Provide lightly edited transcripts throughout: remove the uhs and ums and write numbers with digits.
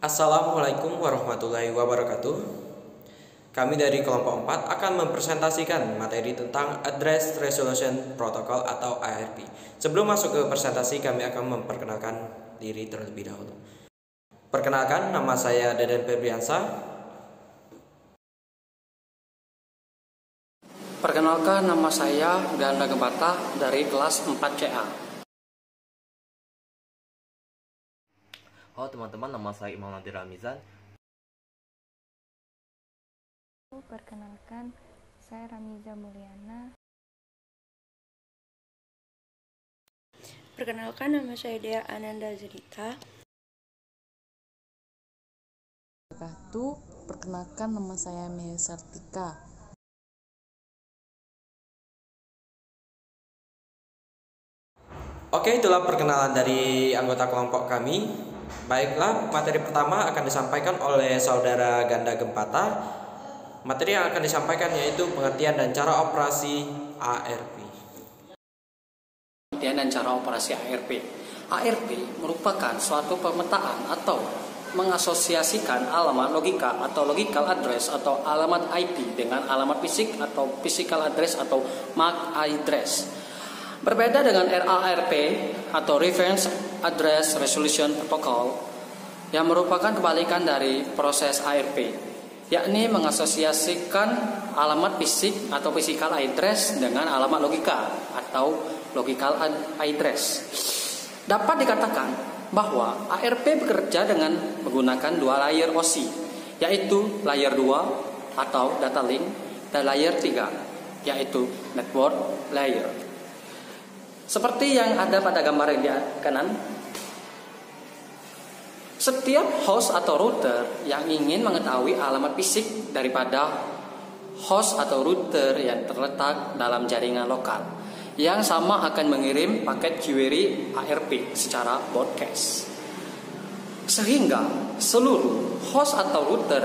Assalamualaikum warahmatullahi wabarakatuh. Kami dari kelompok 4 akan mempresentasikan materi tentang Address Resolution Protocol atau ARP. Sebelum masuk ke presentasi, kami akan memperkenalkan diri terlebih dahulu. Perkenalkan, nama saya Deden Febriansyah. Perkenalkan, nama saya Ganda Gempata dari kelas 4CA. Halo teman-teman, nama saya Imam Nadir Ramizan. Perkenalkan, saya Ramiza Mulyana. Perkenalkan, nama saya Dea Ananda Zedita. Perkenalkan, nama saya Mia Sartika. Oke, itulah perkenalan dari anggota kelompok kami. Baiklah, materi pertama akan disampaikan oleh Saudara Ganda Gempata. Materi yang akan disampaikan yaitu pengertian dan cara operasi ARP. Pengertian dan cara operasi ARP. ARP merupakan suatu pemetaan atau mengasosiasikan alamat logika atau logical address atau alamat IP dengan alamat fisik atau physical address atau MAC address. Berbeda dengan RARP atau Reference Address Resolution Protocol yang merupakan kebalikan dari proses ARP, yakni mengasosiasikan alamat fisik atau physical address dengan alamat logika atau logical address. Dapat dikatakan bahwa ARP bekerja dengan menggunakan dua layer OSI, yaitu layer 2 atau data link dan layer 3, yaitu network layer. Seperti yang ada pada gambar yang di kanan, setiap host atau router yang ingin mengetahui alamat fisik daripada host atau router yang terletak dalam jaringan lokal yang sama akan mengirim paket query ARP secara broadcast. Sehingga seluruh host atau router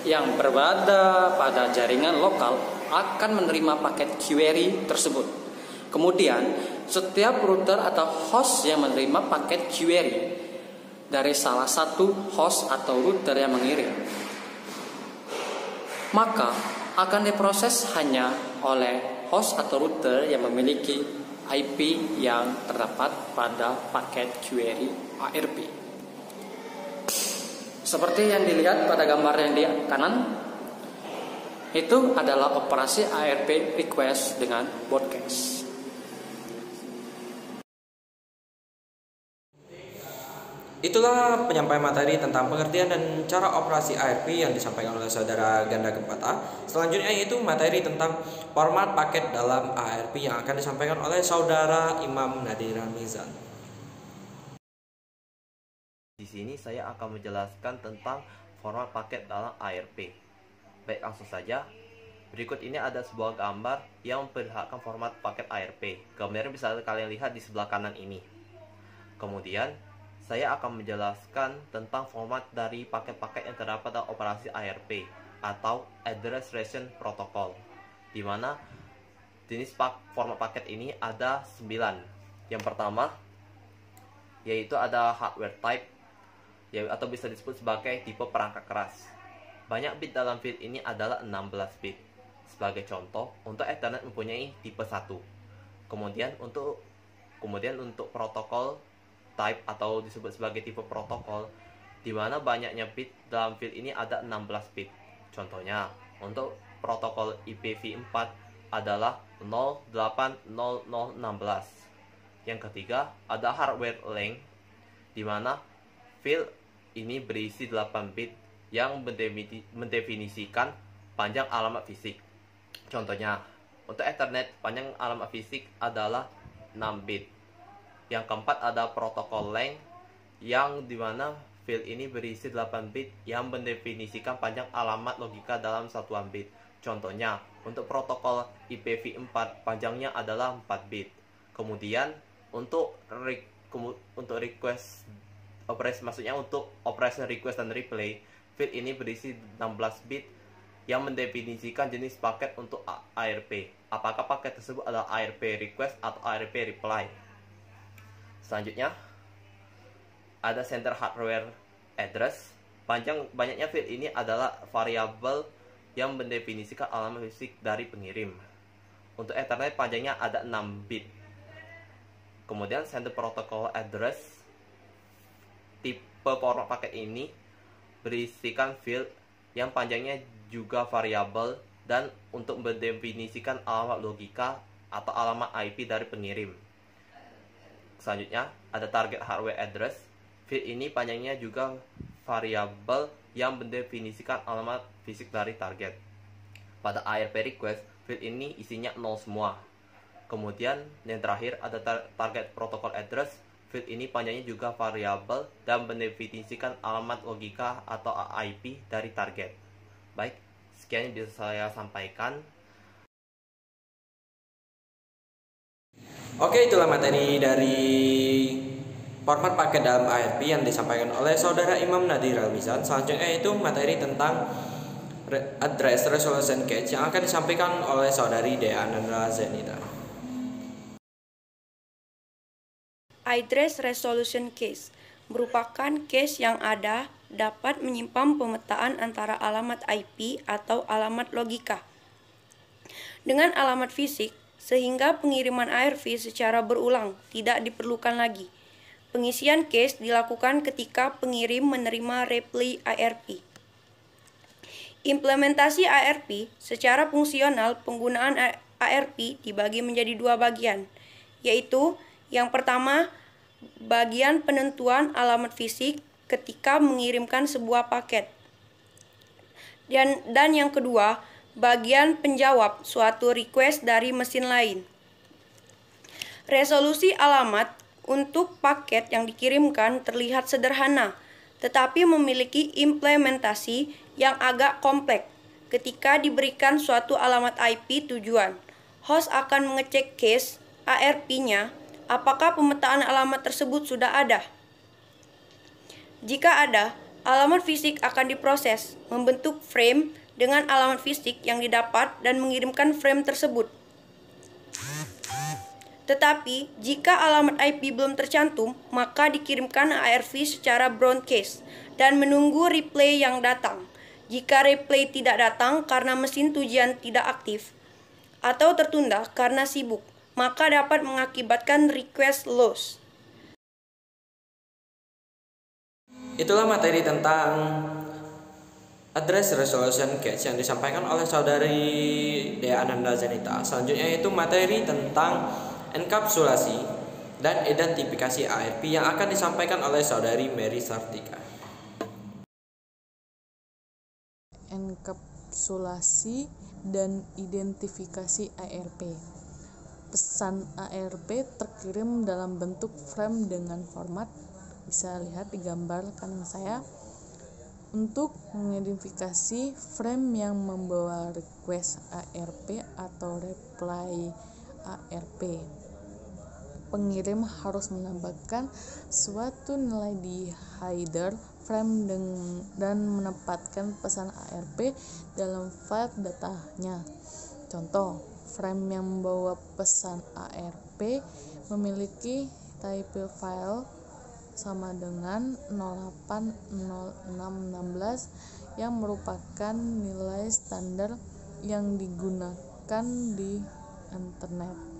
yang berada pada jaringan lokal akan menerima paket query tersebut. Kemudian, setiap router atau host yang menerima paket query dari salah satu host atau router yang mengirim, maka akan diproses hanya oleh host atau router yang memiliki IP yang terdapat pada paket query ARP. Seperti yang dilihat pada gambar yang di kanan, itu adalah operasi ARP request dengan broadcast. Itulah penyampaian materi tentang pengertian dan cara operasi ARP yang disampaikan oleh Saudara Ganda Gempata. Selanjutnya yaitu materi tentang format paket dalam ARP yang akan disampaikan oleh Saudara Imam Nadir Ramizan. Di sini saya akan menjelaskan tentang format paket dalam ARP. Baik, langsung saja. Berikut ini ada sebuah gambar yang memperlihatkan format paket ARP. Gambarnya bisa kalian lihat di sebelah kanan ini. Kemudian saya akan menjelaskan tentang format dari paket-paket yang terdapat dalam operasi ARP atau Address Resolution Protocol, di mana jenis format paket ini ada 9. Yang pertama yaitu ada hardware type, atau bisa disebut sebagai tipe perangkat keras. Banyak bit dalam field ini adalah 16 bit. Sebagai contoh, untuk Ethernet mempunyai tipe 1. Kemudian untuk protokol type atau disebut sebagai tipe protokol, di mana banyaknya bit dalam field ini ada 16 bit. Contohnya, untuk protokol IPv4 adalah 080016. Yang ketiga, ada hardware length, di mana field ini berisi 8 bit yang mendefinisikan panjang alamat fisik. Contohnya, untuk Ethernet panjang alamat fisik adalah 6 bit. Yang keempat ada protokol length, yang dimana field ini berisi 8 bit yang mendefinisikan panjang alamat logika dalam satuan bit. Contohnya, untuk protokol IPv4 panjangnya adalah 4 bit. Kemudian untuk request operasi, maksudnya untuk operation request dan replay, field ini berisi 16 bit yang mendefinisikan jenis paket untuk ARP. Apakah paket tersebut adalah ARP request atau ARP reply. Selanjutnya ada center hardware address, Banyaknya field ini adalah variabel yang mendefinisikan alamat fisik dari pengirim. Untuk Ethernet panjangnya ada 6 bit. Kemudian sender protocol address, tipe format paket ini berisikan field yang panjangnya juga variabel dan untuk mendefinisikan alamat logika atau alamat IP dari pengirim. Selanjutnya ada target hardware address. Field ini panjangnya juga variabel yang mendefinisikan alamat fisik dari target. Pada ARP request, field ini isinya 0 semua. Kemudian yang terakhir ada target protocol address. Field ini panjangnya juga variabel dan mendefinisikan alamat logika atau IP dari target. Baik, sekian yang bisa saya sampaikan. Oke, itulah materi dari format paket dalam ARP yang disampaikan oleh Saudara Imam Nadir Almizan. Selanjutnya itu materi tentang address resolution cache yang akan disampaikan oleh Saudari Dea Ananda Zenita. Address resolution cache merupakan cache yang dapat menyimpan pemetaan antara alamat IP atau alamat logika dengan alamat fisik, sehingga pengiriman ARP secara berulang tidak diperlukan lagi. Pengisian cache dilakukan ketika pengirim menerima reply ARP. Implementasi ARP secara fungsional, penggunaan ARP dibagi menjadi 2 bagian, yaitu yang pertama, bagian penentuan alamat fisik ketika mengirimkan sebuah paket. Dan yang kedua, bagian penjawab suatu request dari mesin lain. Resolusi alamat untuk paket yang dikirimkan terlihat sederhana, tetapi memiliki implementasi yang agak kompleks. Ketika diberikan suatu alamat IP tujuan, host akan mengecek cache ARP-nya apakah pemetaan alamat tersebut sudah ada. Jika ada, alamat fisik akan diproses, membentuk frame dengan alamat fisik yang didapat dan mengirimkan frame tersebut. Tetapi, jika alamat IP belum tercantum, maka dikirimkan ARP secara broadcast dan menunggu replay yang datang. Jika replay tidak datang karena mesin tujuan tidak aktif atau tertunda karena sibuk, maka dapat mengakibatkan request loss. Itulah materi tentang address resolution cache yang disampaikan oleh Saudari Dea Ananda Zenita. Selanjutnya itu materi tentang enkapsulasi dan identifikasi ARP yang akan disampaikan oleh Saudari Mary Sartika. Enkapsulasi dan identifikasi ARP. Pesan ARP terkirim dalam bentuk frame dengan format, bisa lihat di gambar kanan saya. Untuk mengidentifikasi frame yang membawa request ARP atau reply ARP, pengirim harus menambahkan suatu nilai di header frame dan menempatkan pesan ARP dalam file datanya. Contoh, frame yang membawa pesan ARP memiliki type file sama dengan 080616 yang merupakan nilai standar yang digunakan di internet.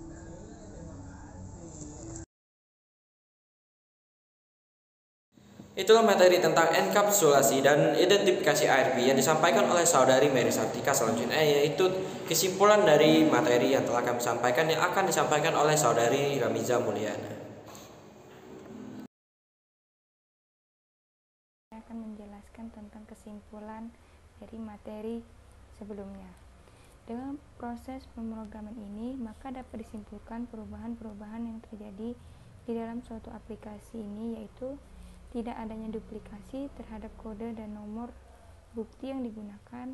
Itulah materi tentang enkapsulasi dan identifikasi ARP yang disampaikan oleh Saudari Mary Sartika. Selanjutnya yaitu kesimpulan dari materi yang telah kami sampaikan yang akan disampaikan oleh Saudari Ramiza Mulyana. Saya akan menjelaskan tentang kesimpulan dari materi sebelumnya. Dengan proses pemrograman ini, maka dapat disimpulkan perubahan-perubahan yang terjadi di dalam suatu aplikasi ini, yaitu tidak adanya duplikasi terhadap kode dan nomor bukti yang digunakan,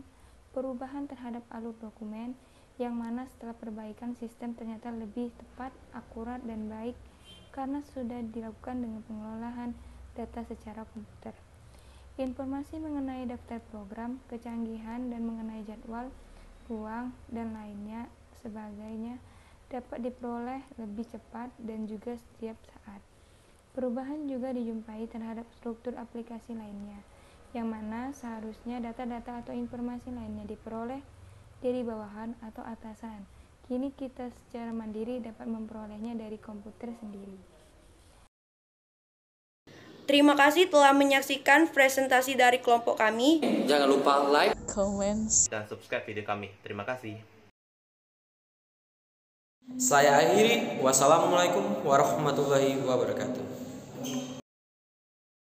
perubahan terhadap alur dokumen, yang mana setelah perbaikan sistem ternyata lebih tepat, akurat, dan baik karena sudah dilakukan dengan pengelolaan data secara komputer. Informasi mengenai daftar program, kecanggihan, dan mengenai jadwal, ruang, dan lainnya sebagainya dapat diperoleh lebih cepat dan juga setiap saat. Perubahan juga dijumpai terhadap struktur aplikasi lainnya, yang mana seharusnya data-data atau informasi lainnya diperoleh dari bawahan atau atasan. Kini kita secara mandiri dapat memperolehnya dari komputer sendiri. Terima kasih telah menyaksikan presentasi dari kelompok kami. Jangan lupa like, Comments. dan subscribe video kami. Terima kasih. Saya akhiri. Wassalamualaikum warahmatullahi wabarakatuh.